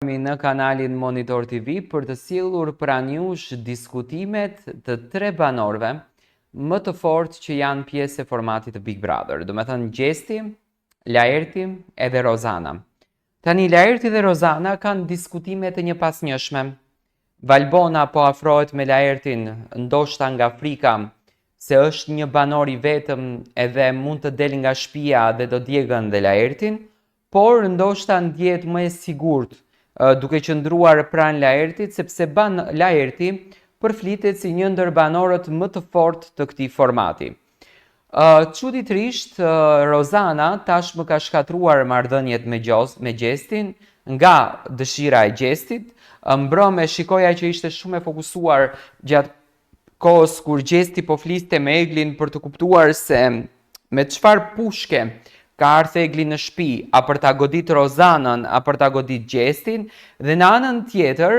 Në kanalin Monitor TV për të sjellur pranë jush diskutimet të 3 banorëve më të fortë që janë pjesë e formatit të Big Brother, do me thënë Gjesti, Laerti edhe Rozana. Tani Laerti dhe Rozana kanë diskutime të njëpasnjëshme. Valbona po afrohet me Laertin ndoshta nga frika se është një banor i vetëm edhe mund të del nga shtëpia dhe do djegën dhe Laertin, por ndoshta ndjehet më e sigurt duke qëndruar pranë Laertit, sepse Laerti përflitet si një ndër banorët më të fortë të këtij formati. Çuditërisht, Rozana tashmë ka shkatruar marrëdhëniet me Gjestin nga dëshira e Gjestit. Mbrëmë shikoja që ishte shumë e fokusuar gjatë kohës kur Gjesti po fliste me Eglin për të kuptuar se me çfarë pushke ka ardhur Egli në shtëpi, a për ta godit Rozanën, a për ta godit Gjestin, dhe në anën tjetër,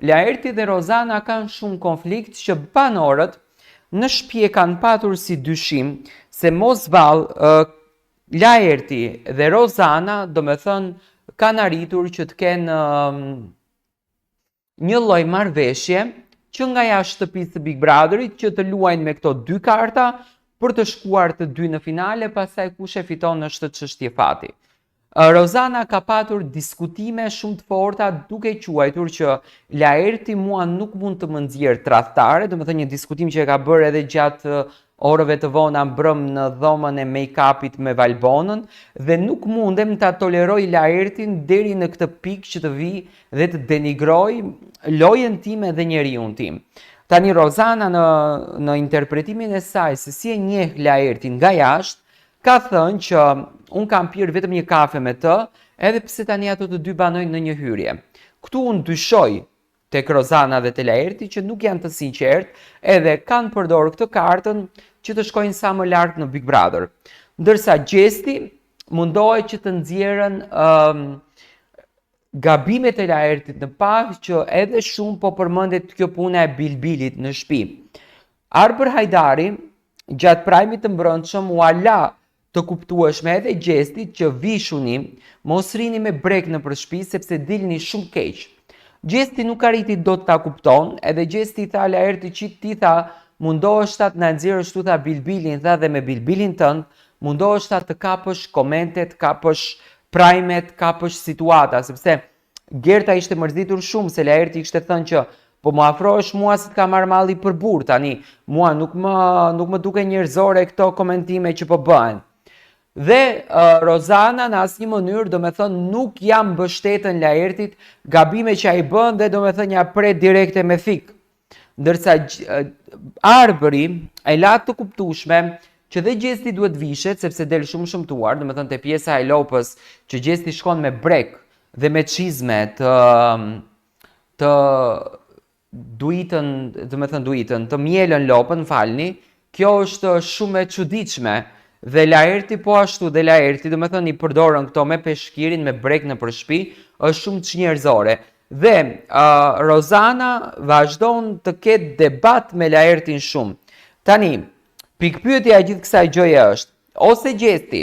Laerti dhe Rozana kanë shumë konflikt që banorët në shtëpi e kanë patur si dyshim se mos vallë Laerti dhe Rozana, do me thënë, kanë arritur që të kenë një lloj marrëveshje që nga jashtë shtëpisë së Big Brotherit që të luajnë me këto 2 karta për të shkuar të 2 në finale, pastaj kush e fiton është çështje fati. Rozana ka patur diskutime shumë të forta duke quajtur që Laerti mua nuk mund të më nxjerrë tradhtare, do të thënë një diskutim që e ka bërë edhe gjatë orëve të vona mbrëm në dhomën e make-upit me Valbonën, dhe nuk mundem ta toleroj Laertin deri në këtë pikë që të vi dhe të denigroj lojën time dhe njeriun tim. Tani Rozana në interpretimin e saj se si e njeh Laertin nga jashtë, ka thënë që unë kam pirë vetëm një kafe me të, edhe pse tani ato të 2 banojnë në një hyrje. Këtu unë dyshoj tek Rozana dhe te Laerti që nuk janë të sinqertë edhe kanë përdorur këtë kartën që të shkojnë sa më lart në Big Brother. Ndërsa Gjesti mundohet që të nxjerrën gabimet e Laertit në pak që edhe shumë po përmendet kjo puna e bilbilit në shtëpi. Arbër Hajdari, gjatë prajmit të mbrëmshëm, u ala të kuptueshme edhe Gjestit që vishuni mos rini me brek në shtëpi sepse dilni shumë keq. Gjesti nuk arriti dot ta kupton, edhe Gjesti i tha Laerti që ti tha mundoheshta të na nxjerrësh tu tha bilbilin, tha, dhe me bilbilin tënd mundoheshta të kapësh komentet, kapësh prajmet, kapësh situata, sepse Gerta ishte mërzitur shumë se Laerti kishte thënë që po më afrohesh mua se të ka marrë malli për burr, tani mua nuk më duke njerëzore këto komentime që po bëhen. Dhe Rozana në asnjë mënyrë, do me thënë, nuk jam mbështetën Laertit gabime që ai bën dhe do me thënë ja pret direkte me thik. Ndërsa Arbëri e la të kuptueshme që dhe Gjesti duhet vishet sepse del shumë shëmtuar, do me thënë te pjesa e lopës që Gjesti shkon me brek dhe me çizme të duitën, do me thënë duitën, të mjelën lopën, falni, kjo është shumë e çuditshme. Dhe Laerti po ashtu, dhe Laerti, do me thënë, i përdorën këto me peshkirin, me brek në shtëpi, është shumë çnjerëzore. Dhe Rozana vazhdon të ketë debat me Laertin shumë. Tani, pikpyetja e gjithë kësaj gjëje është, ose Gjesti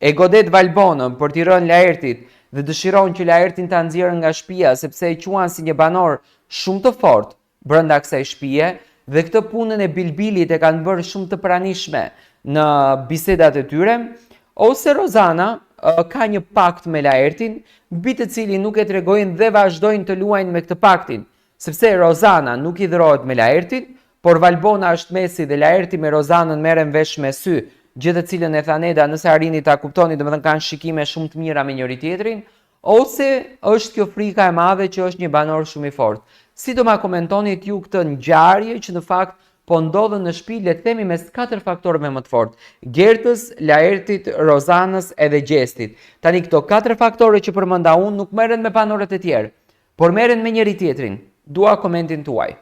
e godet Valbonën për t'i rënë Laertit dhe dëshiron që Laertin ta nxjerrë nga shtëpia sepse e quan si një banor shumë të fortë brenda kësaj shtëpie, dhe këtë punën e bilbilit e kanë bërë shumë të pranishme në bisedat e tyre, ose Rozana ka një pakt me Laertin, mbi të cilin nuk e tregojnë dhe vazhdojnë të luajnë me këtë paktin, sepse Rozana nuk i dhërohet me Laertin, por Valbona është mesi dhe Laerti me Rozanën merren vesh me sy, gjë të cilën e thaneda nëse arrini ta kuptoni, domethënë kanë shikime shumë të mira me njëri tjetrin, ose është kjo frika e madhe që është një banor shumë i fortë. Si do ma komentoni ju këtë ngjarje që në fakt po ndodhen në shtëpi, le të themi mes 4 faktorëve më të fortë: Gertës, Laertit, Rozanës edhe Gjestit. Tani këto 4 faktore që përmenda unë nuk merren me banorët e tjerë, por merren me njëri tjetrin. Dua komentin tuaj.